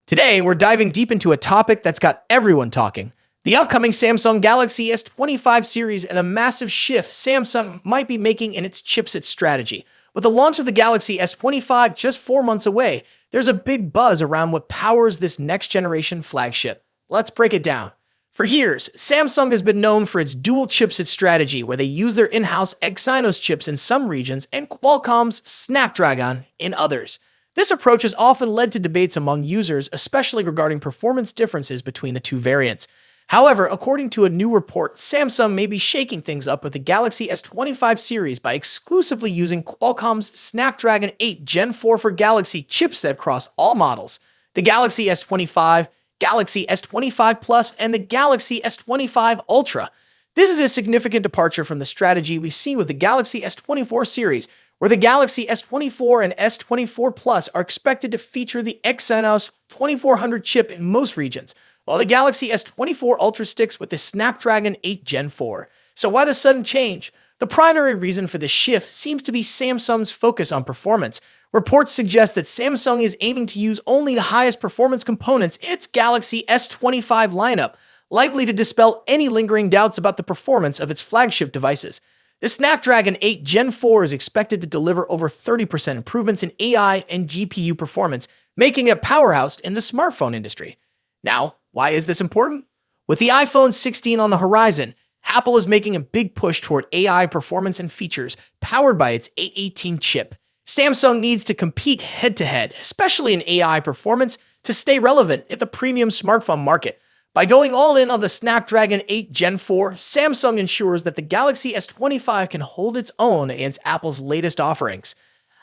Today, we're diving deep into a topic that's got everyone talking. The upcoming Samsung Galaxy S25 series and a massive shift Samsung might be making in its chipset strategy. With the launch of the Galaxy S25 just 4 months away, there's a big buzz around what powers this next-generation flagship. Let's break it down. For years, Samsung has been known for its dual chipset strategy, where they use their in-house Exynos chips in some regions and Qualcomm's Snapdragon in others. This approach has often led to debates among users, especially regarding performance differences between the two variants. However, according to a new report, Samsung may be shaking things up with the Galaxy S25 series by exclusively using Qualcomm's Snapdragon 8 Gen 4 for Galaxy chipset across all models. The Galaxy S25, Galaxy S25 Plus, and the Galaxy S25 Ultra. This is a significant departure from the strategy we've seen with the Galaxy S24 series, where the Galaxy S24 and S24 Plus are expected to feature the Exynos 2400 chip in most regions, while the Galaxy S24 Ultra sticks with the Snapdragon 8 Gen 4. So why the sudden change? The primary reason for this shift seems to be Samsung's focus on performance. Reports suggest that Samsung is aiming to use only the highest performance components in its Galaxy S25 lineup, likely to dispel any lingering doubts about the performance of its flagship devices. The Snapdragon 8 Gen 4 is expected to deliver over 30% improvements in AI and GPU performance, making it a powerhouse in the smartphone industry. Now, why is this important? With the iPhone 16 on the horizon, Apple is making a big push toward AI performance and features powered by its A18 chip. Samsung needs to compete head-to-head, especially in AI performance, to stay relevant in the premium smartphone market. By going all in on the Snapdragon 8 Gen 4, Samsung ensures that the Galaxy S25 can hold its own against Apple's latest offerings.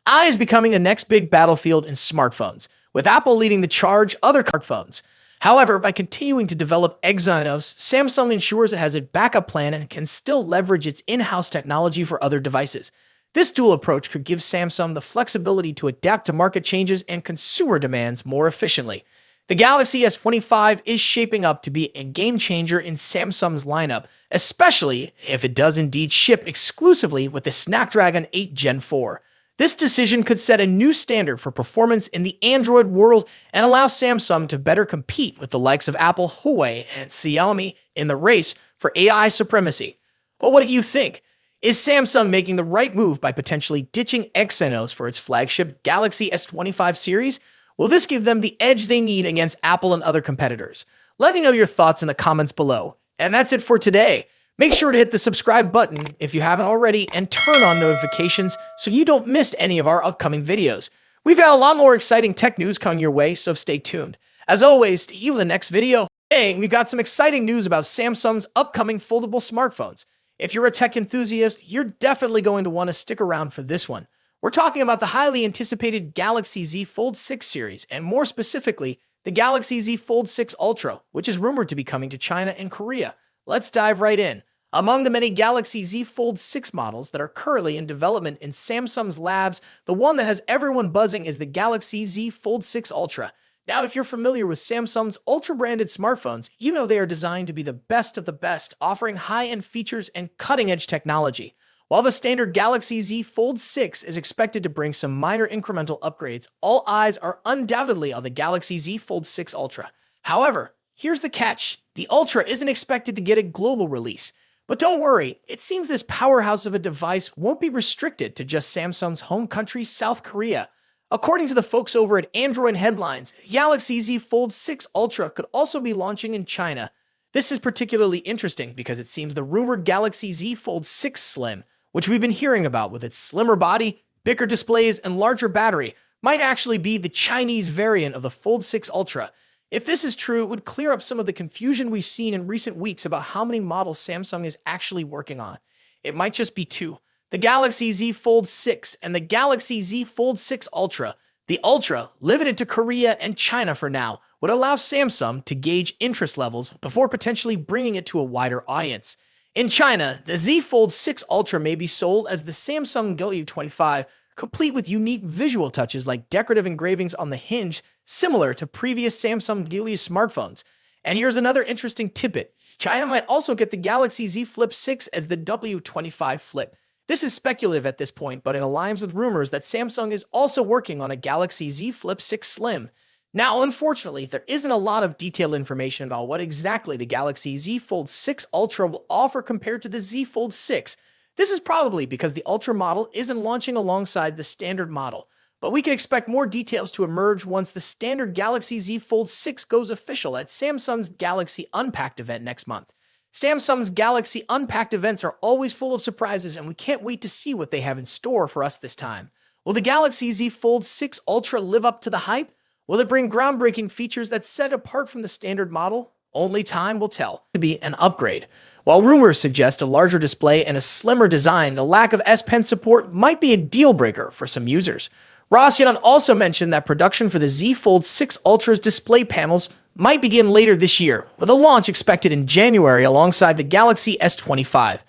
AI is becoming the next big battlefield in smartphones, with Apple leading the charge other smartphones. However, by continuing to develop Exynos, Samsung ensures it has a backup plan and can still leverage its in-house technology for other devices. This dual approach could give Samsung the flexibility to adapt to market changes and consumer demands more efficiently. The Galaxy S25 is shaping up to be a game-changer in Samsung's lineup, especially if it does indeed ship exclusively with the Snapdragon 8 Gen 4. This decision could set a new standard for performance in the Android world and allow Samsung to better compete with the likes of Apple, Huawei, and Xiaomi in the race for AI supremacy. But what do you think? Is Samsung making the right move by potentially ditching Exynos for its flagship Galaxy S25 series? Will this give them the edge they need against Apple and other competitors? Let me know your thoughts in the comments below. And that's it for today. Make sure to hit the subscribe button if you haven't already and turn on notifications so you don't miss any of our upcoming videos. We've got a lot more exciting tech news coming your way, so stay tuned. As always, see you in the next video. Hey, we've got some exciting news about Samsung's upcoming foldable smartphones. If you're a tech enthusiast, you're definitely going to want to stick around for this one. We're talking about the highly anticipated Galaxy Z Fold 6 series, and more specifically, the Galaxy Z Fold 6 Ultra, which is rumored to be coming to China and Korea. Let's dive right in. Among the many Galaxy Z Fold 6 models that are currently in development in Samsung's labs, the one that has everyone buzzing is the Galaxy Z Fold 6 Ultra. Now, if you're familiar with Samsung's Ultra-branded smartphones, you know they are designed to be the best of the best, offering high-end features and cutting-edge technology. While the standard Galaxy Z Fold 6 is expected to bring some minor incremental upgrades, all eyes are undoubtedly on the Galaxy Z Fold 6 Ultra. However, here's the catch. The Ultra isn't expected to get a global release. But don't worry, it seems this powerhouse of a device won't be restricted to just Samsung's home country, South Korea. According to the folks over at Android Headlines, Galaxy Z Fold 6 Ultra could also be launching in China. This is particularly interesting because it seems the rumored Galaxy Z Fold 6 Slim, which we've been hearing about with its slimmer body, bigger displays, and larger battery, might actually be the Chinese variant of the Fold 6 Ultra. If this is true, it would clear up some of the confusion we've seen in recent weeks about how many models Samsung is actually working on. It might just be two: the Galaxy Z Fold 6 and the Galaxy Z Fold 6 Ultra. The Ultra, limited to Korea and China for now, would allow Samsung to gauge interest levels before potentially bringing it to a wider audience. In China, the Z Fold 6 Ultra may be sold as the Samsung Galaxy S25, complete with unique visual touches like decorative engravings on the hinge, similar to previous Samsung Galaxy smartphones. And here's another interesting tidbit. China might also get the Galaxy Z Flip 6 as the W25 Flip. This is speculative at this point, but it aligns with rumors that Samsung is also working on a Galaxy Z Flip 6 Slim. Now, unfortunately, there isn't a lot of detailed information about what exactly the Galaxy Z Fold 6 Ultra will offer compared to the Z Fold 6. This is probably because the Ultra model isn't launching alongside the standard model, but we can expect more details to emerge once the standard Galaxy Z Fold 6 goes official at Samsung's Galaxy Unpacked event next month. Samsung's Galaxy Unpacked events are always full of surprises, and we can't wait to see what they have in store for us this time. Will the Galaxy Z Fold 6 Ultra live up to the hype? Will it bring groundbreaking features that set it apart from the standard model? Only time will tell. To be an upgrade. While rumors suggest a larger display and a slimmer design, the lack of S Pen support might be a deal breaker for some users. Rossian also mentioned that production for the Z Fold 6 Ultra's display panels might begin later this year, with a launch expected in January alongside the Galaxy S25.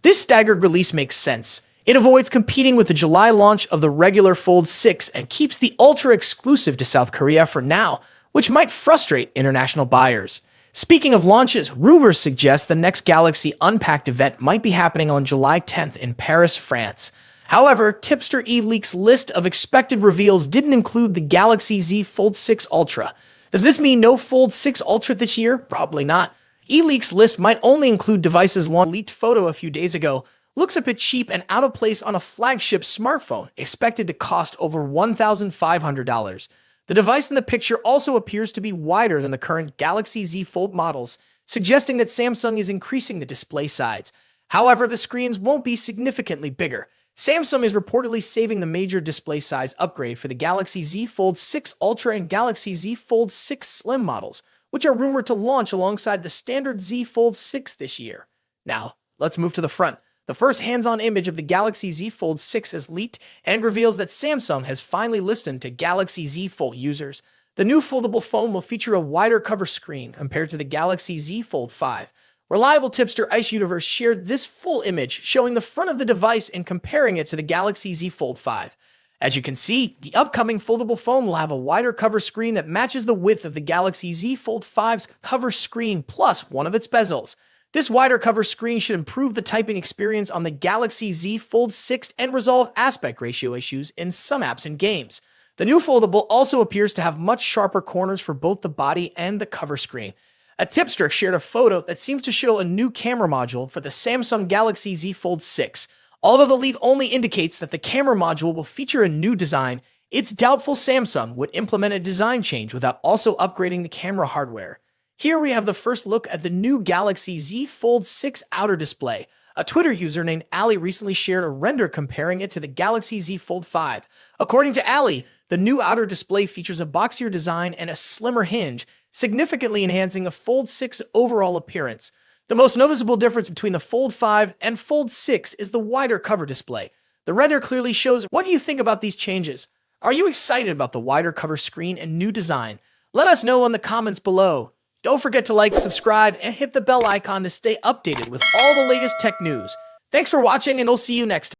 This staggered release makes sense. It avoids competing with the July launch of the regular Fold 6 and keeps the Ultra exclusive to South Korea for now, which might frustrate international buyers. Speaking of launches, rumors suggest the next Galaxy Unpacked event might be happening on July 10th in Paris, France. However, Tipster eLeaks list of expected reveals didn't include the Galaxy Z Fold 6 Ultra. Does this mean no Fold 6 Ultra this year? Probably not. eLeaks list might only include devices launched. Leaked photo a few days ago looks a bit cheap and out of place on a flagship smartphone, expected to cost over $1,500. The device in the picture also appears to be wider than the current Galaxy Z Fold models, suggesting that Samsung is increasing the display size. However, the screens won't be significantly bigger. Samsung is reportedly saving the major display size upgrade for the Galaxy Z Fold 6 Ultra and Galaxy Z Fold 6 Slim models, which are rumored to launch alongside the standard Z Fold 6 this year. Now, let's move to the front. The first hands-on image of the Galaxy Z Fold 6 has leaked and reveals that Samsung has finally listened to Galaxy Z Fold users. The new foldable phone will feature a wider cover screen compared to the Galaxy Z Fold 5. Reliable tipster Ice Universe shared this full image showing the front of the device and comparing it to the Galaxy Z Fold 5. As you can see, the upcoming foldable phone will have a wider cover screen that matches the width of the Galaxy Z Fold 5's cover screen plus one of its bezels. This wider cover screen should improve the typing experience on the Galaxy Z Fold 6 and resolve aspect ratio issues in some apps and games. The new foldable also appears to have much sharper corners for both the body and the cover screen. A tipster shared a photo that seems to show a new camera module for the Samsung Galaxy Z Fold 6. Although the leak only indicates that the camera module will feature a new design, it's doubtful Samsung would implement a design change without also upgrading the camera hardware. Here we have the first look at the new Galaxy Z Fold 6 outer display. A Twitter user named Ali recently shared a render comparing it to the Galaxy Z Fold 5. According to Ali, the new outer display features a boxier design and a slimmer hinge, significantly enhancing the Fold 6 overall appearance. The most noticeable difference between the Fold 5 and Fold 6 is the wider cover display. The render clearly shows. What do you think about these changes? Are you excited about the wider cover screen and new design? Let us know in the comments below. Don't forget to like, subscribe, and hit the bell icon to stay updated with all the latest tech news. Thanks for watching, and I'll see you next time.